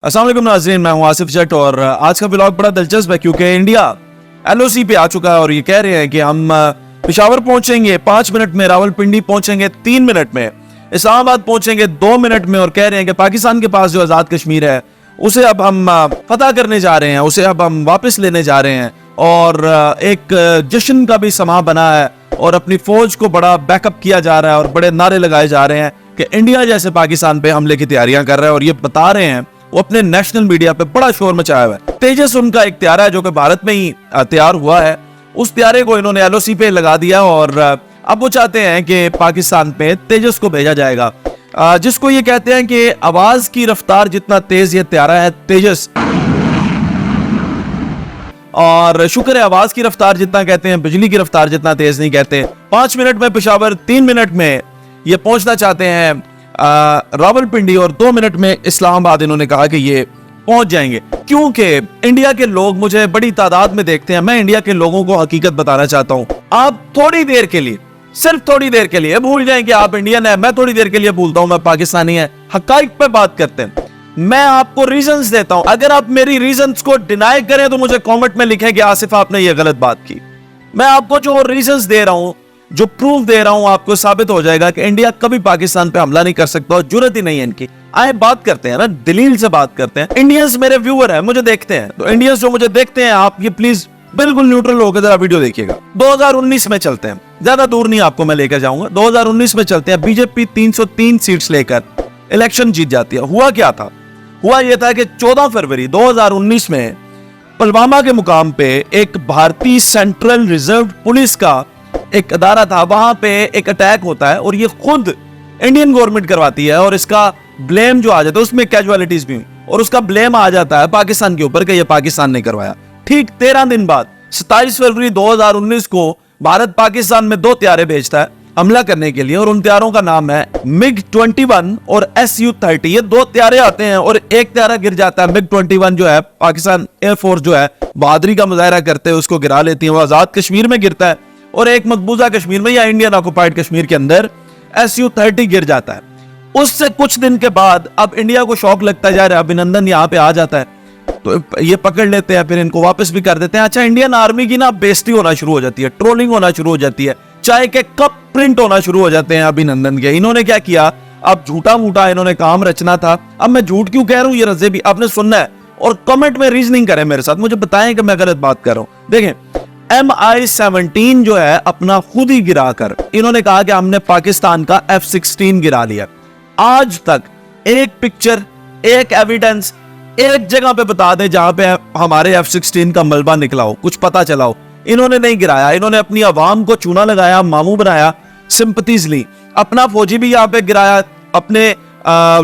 अस्सलाम वालेकुम नाज़रीन, मैं हूं आसिफ जट और आज का व्लॉग बड़ा दिलचस्प है क्योंकि इंडिया एलओसी पे आ चुका है और ये कह रहे हैं कि हम पेशावर पहुंचेंगे 5 मिनट में, रावलपिंडी पहुंचेंगे 3 मिनट में, इस्लामाबाद पहुंचेंगे 2 मिनट में और कह रहे हैं कि पाकिस्तान के पास जो आज़ाद कश्मीर है उसे अब हम फतह करने जा रहे हैं, उसे अब हम वापस लेने जा रहे हैं और एक जश्न का भी समा बना है और अपनी फौज को बड़ा बैकअप किया जा रहा है और बड़े नारे लगाए जा रहे हैं कि इंडिया जैसे पाकिस्तान पे हमले की तैयारियां कर रहा है और ये बता रहे हैं, वो अपने नेशनल मीडिया पे बड़ा शोर मचाया हुआ है। तेजस उनका एक त्यारा है जो कि भारत में ही तैयार हुआ है, उस त्यारे को इन्होंने एलओसी पे लगा दिया और अब वो चाहते हैं कि पाकिस्तान पे तेजस को भेजा जाएगा, जिसको ये कहते हैं कि आवाज की रफ्तार जितना तेज ये त्यारा है तेजस, और शुक्र है आवाज की रफ्तार जितना कहते हैं, बिजली की रफ्तार जितना तेज नहीं कहते। 5 मिनट में पेशावर, 3 मिनट में ये पहुंचना चाहते हैं रावलपिंडी और 2 मिनट में इस्लामाबाद। इन्होंने कहा कि ये पहुंच जाएंगे क्योंकि इंडिया के लोग मुझे बड़ी तादाद में देखते हैं। मैं इंडिया के लोगों को हकीकत बताना चाहता हूं। आप थोड़ी देर के लिए, सिर्फ थोड़ी देर के लिए भूल जाएं कि आप इंडियन है। मैं थोड़ी देर के लिए भूलता हूं मैं पाकिस्तानी है। हकाइक पे बात करते हैं। मैं आपको रीजंस देता हूं, अगर आप मेरी रीजंस को डिनाई करें तो मुझे कमेंट में लिखें कि आसिफ आपने ये गलत बात की। मैं आपको जो रीजंस दे रहा हूं, जो प्रूफ दे रहा हूं, आपको साबित हो जाएगा कि इंडिया कभी पाकिस्तान पे हमला नहीं कर सकता और जुर्रत ही नहीं है इनकी। आए बात करते हैं ना, दलील से बात करते हैं। इंडियंस मेरे व्यूअर हैं, मुझे देखते हैं, तो इंडियंस जो मुझे देखते हैं, आप ये प्लीज बिल्कुल न्यूट्रल होकर जरा वीडियो देखिएगा। 2019 में चलते हैं, ज्यादा दूर नहीं आपको मैं लेकर जाऊंगा। 2019 में चलते हैं, बीजेपी 303 सीट्स लेकर इलेक्शन जीत जाती है। हुआ क्या था? हुआ यह था कि 14 फरवरी 2019 में पुलवामा के मुकाम पे एक भारतीय सेंट्रल रिजर्व पुलिस का एक अदारा था, वहां पे एक अटैक होता है और ये खुद इंडियन गवर्नमेंट करवाती है और इसका ब्लेम जो आ जाता है, उसमें कैजुअलिटीज भी और उसका ब्लेम आ जाता है पाकिस्तान के ऊपर कि ये पाकिस्तान ने करवाया। ठीक 13 दिन बाद 27 फरवरी 2019 को भारत पाकिस्तान में 2 त्यारे भेजता है हमला करने के लिए और उन त्यारों का नाम है MiG-21 और Su-30। ये 2 त्यारे आते हैं और एक त्यारा गिर जाता है। MiG-21 जो है पाकिस्तान एयरफोर्स जो है बहादुरी का मुजाहरा करते हैं, उसको गिरा लेती है, वो आजाद कश्मीर में गिरता है और एक मकबूजा कश्मीर में या इंडियन ऑक्युपाइड कश्मीर के अंदर Su-30 गिर जाता है। उससे कुछ दिन के बाद अब इंडिया को शौक लगता जा रहा है, अभिनंदन यहाँ पे आ जाता है तो ये पकड़ लेते हैं, फिर इनको वापस भी कर देते हैं। अच्छा, इंडियन आर्मी की ना बेइज्जती होना शुरू हो जाती है, ट्रोलिंग होना शुरू हो जाती है, चाय के कप प्रिंट होना शुरू हो जाते हैं अभिनंदन के। इन्होंने क्या किया, अब झूठा मूठा इन्होंने काम रचना था। अब मैं झूठ क्यों कह रहा हूं, ये रज़े भी आपने सुनना है और कमेंट में रीजनिंग करें मेरे साथ, मुझे बताएं कि मैं गलत बात कर रहा हूं। देखें, MI-17 जो है अपना खुद ही गिरा कर इन्होंने कहा कि हमने पाकिस्तान का F-16 गिरा लिया। आज तक एक पिक्चर, एक एविडेंस, एक जगह पे बता दे जहां पे हमारे F-16 का मलबा निकला हो, कुछ पता चला हो। इन्होंने नहीं गिराया, इन्होंने अपनी आवाम को चूना लगाया, मामू बनाया, सिंपथीज ली, अपना फौजी भी यहाँ पे गिराया, अपने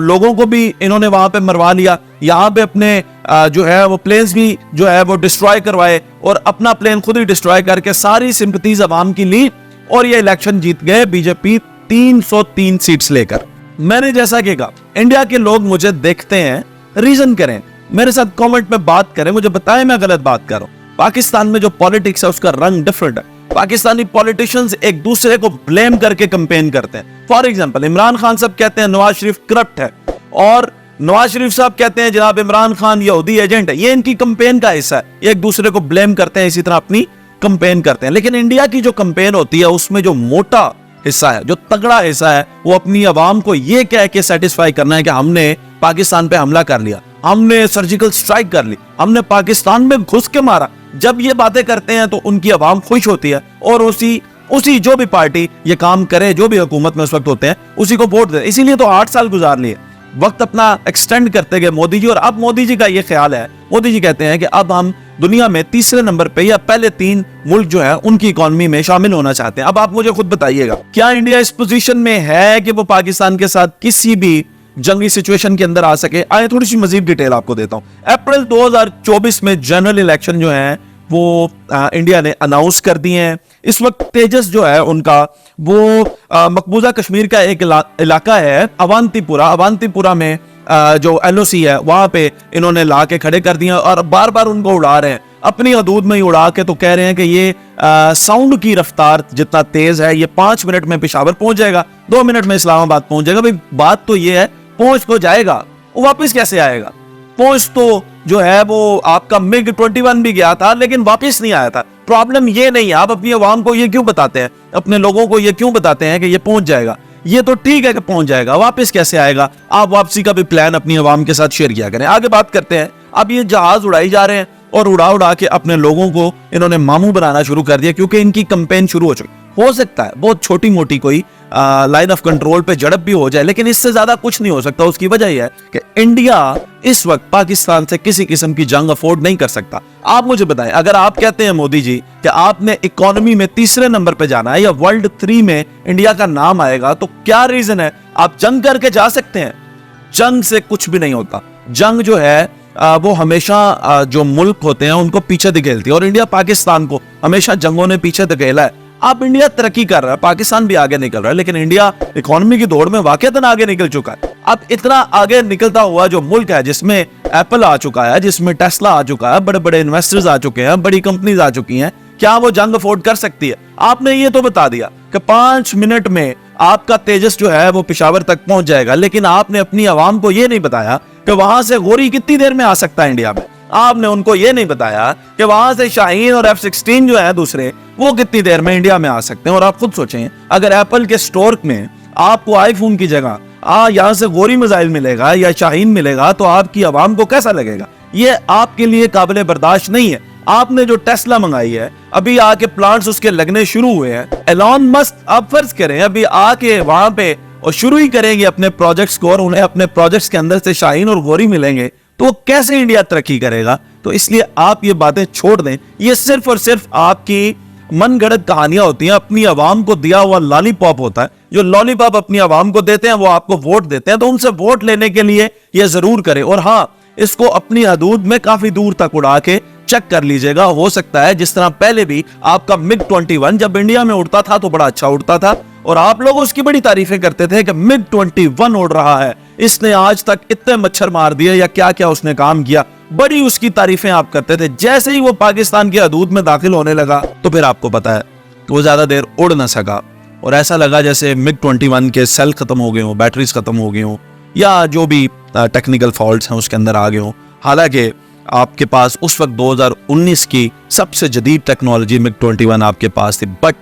लोगों को भी इन्होंने वहां पे मरवा लिया, यहाँ पे अपने जो है वो प्लेन्स भी जो है वो डिस्ट्रॉय करवाए और अपना प्लेन खुद ही डिस्ट्रॉय करके सारी सिंपथीज आवाम की ली और ये इलेक्शन जीत गए बीजेपी 303 सीट्स लेकर। मैंने जैसा कि कहा, इंडिया के लोग मुझे देखते हैं, रीजन करें, मेरे साथ कमेंट में बात करें, मुझे बताएं मैं गलत बात कर रहा हूं। पाकिस्तान में जो पॉलिटिक्स है उसका रंग डिफरेंट है। पाकिस्तानी पॉलिटिशियंस एक दूसरे को ब्लेम करके कैंपेन करते हैं। फॉर एग्जांपल, इमरान खान साहब कहते हैं नवाज शरीफ करप्ट है और नवाज शरीफ साहब कहते हैं जनाब इमरान खान यहूदी एजेंट है। ये इनकी कैंपेन का हिस्सा है, ये एक दूसरे को ब्लेम करते हैं, इसी तरह अपनी कैंपेन करते हैं। लेकिन इंडिया की जो कैंपेन होती है उसमें जो मोटा हिस्सा है, जो तगड़ा हिस्सा है, वो अपनी आवाम को ये कह के सेटिस्फाई करना है कि हमने पाकिस्तान पे हमला कर लिया, हमने सर्जिकल स्ट्राइक कर ली, हमने पाकिस्तान में घुस के मारा। जब ये बातें करते हैं तो उनकी आवाम खुश होती है और उसी जो भी पार्टी ये काम करे, जो भी हुकूमत में उस वक्त होते हैं, उसी को वोट दे। इसीलिए तो 8 साल गुजार लिए, वक्त अपना एक्सटेंड करते गए मोदी जी। और अब मोदी जी का ये ख्याल है, मोदी जी कहते हैं कि अब हम दुनिया में तीसरे नंबर पे या पहले 3 मुल्क जो है उनकी इकोनॉमी में शामिल होना चाहते हैं। अब आप मुझे खुद बताइएगा, क्या इंडिया इस पोजीशन में है कि वो पाकिस्तान के साथ किसी भी जंगी सिचुएशन के अंदर आ सके? आए थोड़ी सी मजीद डिटेल आपको देता हूं। अप्रैल 2024 में जनरल इलेक्शन जो है वो इंडिया ने अनाउंस कर दिए हैं। इस वक्त तेजस जो है उनका वो मकबूजा कश्मीर का एक इलाका है अवंतीपुरा में जो एलओसी है वहां पे इन्होंने ला के खड़े कर दिए और बार बार उनको उड़ा रहे हैं, अपनी हदूद में ही उड़ा के। तो कह रहे हैं कि ये साउंड की रफ्तार जितना तेज है, ये 5 मिनट में पेशावर पहुंच जाएगा, 2 मिनट में इस्लामाबाद पहुंच जाएगा। भाई बात तो ये है, पहुंच तो जाएगा, वो वापस कैसे आएगा? पहुंच तो जो है वो आपका मिग 21 भी गया था लेकिन वापस नहीं आया था। प्रॉब्लम ये नहीं है, आप अपनी आवाम को ये क्यों बताते हैं, अपने लोगों को ये क्यों बताते हैं कि ये पहुंच जाएगा। ये तो ठीक है कि पहुंच जाएगा, वापस कैसे आएगा। आप वापसी का भी प्लान अपनी आवाम के साथ शेयर किया करें। आगे बात करते हैं। अब ये जहाज उड़ाई जा रहे हैं और उड़ा उड़ा के अपने लोगों को इन्होंने मामू बनाना शुरू कर दिया, क्योंकि इनकी कैंपेन शुरू हो चुकी। हो सकता है बहुत छोटी मोटी कोई लाइन ऑफ कंट्रोल पे झड़प भी हो जाए, लेकिन इससे ज्यादा कुछ नहीं हो सकता। उसकी वजह यह है कि इंडिया इस वक्त पाकिस्तान से किसी किस्म की जंग अफोर्ड नहीं कर सकता। आप मुझे बताएं, अगर आप कहते हैं मोदी जी कि आपने इकोनॉमी में तीसरे नंबर पे जाना है या वर्ल्ड 3 में इंडिया का नाम आएगा, तो क्या रीजन है? आप जंग करके जा सकते हैं। जंग से कुछ भी नहीं होता। जंग जो है वो हमेशा जो मुल्क होते हैं उनको पीछे धकेलती है, और इंडिया पाकिस्तान को हमेशा जंगों ने पीछे धकेला है। अब इंडिया तरक्की कर रहा है, पाकिस्तान भी आगे निकल रहा है, लेकिन इंडिया इकोनॉमी की दौड़ में वाकईतन आगे निकल चुका है। अब इतना आगे निकलता हुआ जो मुल्क है, जिसमें एप्पल आ चुका है, जिसमें टेस्ला आ चुका है, बड़े बड़े इन्वेस्टर्स आ चुके हैं, बड़ी कंपनीज आ चुकी हैं, क्या वो जंग अफोर्ड कर सकती है? आपने ये तो बता दिया कि 5 मिनट में आपका तेजस जो है वो पेशावर तक पहुंच जाएगा, लेकिन आपने अपनी आवाम को ये नहीं बताया कि वहां से गोरी कितनी देर में आ सकता है इंडिया में। आपने उनको ये नहीं बताया कि वहां से शाहीन और F-16 जो है दूसरे, वो कितनी देर में इंडिया में आ सकते हैं। और आप खुद सोचें, अगर एप्पल के स्टोर में आपको आईफोन की जगह यहाँ से गोरी मिसाइल मिलेगा या शाहीन मिलेगा, तो आपकी आवाम को कैसा लगेगा? ये आपके लिए काबिल बर्दाश्त नहीं है। आपने जो टेस्ला मंगाई है, अभी आके प्लांट्स उसके लगने शुरू हुए हैं। एलॉन मस्क, आप फर्ज करें अभी आके वहां पे और शुरू ही करेंगे अपने प्रोजेक्ट्स को, और उन्हें अपने प्रोजेक्ट्स के अंदर से शाहीन और गोरी मिलेंगे, तो कैसे इंडिया तरक्की करेगा? तो इसलिए आप ये बातें छोड़ दें। ये सिर्फ और सिर्फ आपकी मनगढ़ंत कहानियां होती हैं। अपनी आवाम को दिया हुआ लॉलीपॉप होता है। जो लॉलीपॉप अपनी आवाम को देते हैं वो आपको वोट देते हैं, तो उनसे वोट लेने के लिए ये जरूर करें। और हाँ, इसको अपनी हदूद में काफी दूर तक उड़ा के चेक कर लीजिएगा। हो सकता है जिस तरह पहले भी आपका मिग 21 जब इंडिया में उड़ता था तो बड़ा अच्छा उड़ता था, और आप लोग उसकी बड़ी तारीफें करते थे कि मिग 21 उड़ रहा है, इसने आज तक इतने मच्छर मार दिए या क्या क्या उसने काम किया, बड़ी उसकी तारीफें आप करते थे। जैसे ही वो पाकिस्तान की हदूद में दाखिल होने लगा, तो फिर आपको पता है वो ज्यादा देर उड़ ना सका, और ऐसा लगा जैसे मिग 21 के सेल खत्म हो गए हो, बैटरीज खत्म हो गई हो, या जो भी टेक्निकल फॉल्ट्स हैं उसके अंदर आ गए हो। हालांकि आपके पास उस वक्त 2019 की सबसे जदीद टेक्नोलॉजी मिग 21 आपके पास थी, बट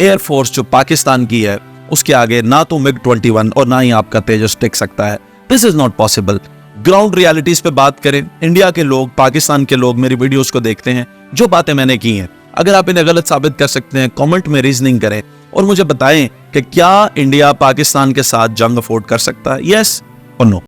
एयरफोर्स जो पाकिस्तान की है उसके आगे ना तो मिग 21 और ना ही आपका तेजस टिक सकता है। This is not possible. Ground realities पे बात करें, इंडिया के लोग, पाकिस्तान के लोग मेरी वीडियोस को देखते हैं, जो बातें मैंने की हैं, अगर आप इन्हें गलत साबित कर सकते हैं, कमेंट में रीजनिंग करें और मुझे बताएं कि क्या इंडिया पाकिस्तान के साथ जंग अफोर्ड कर सकता है, यस और नो।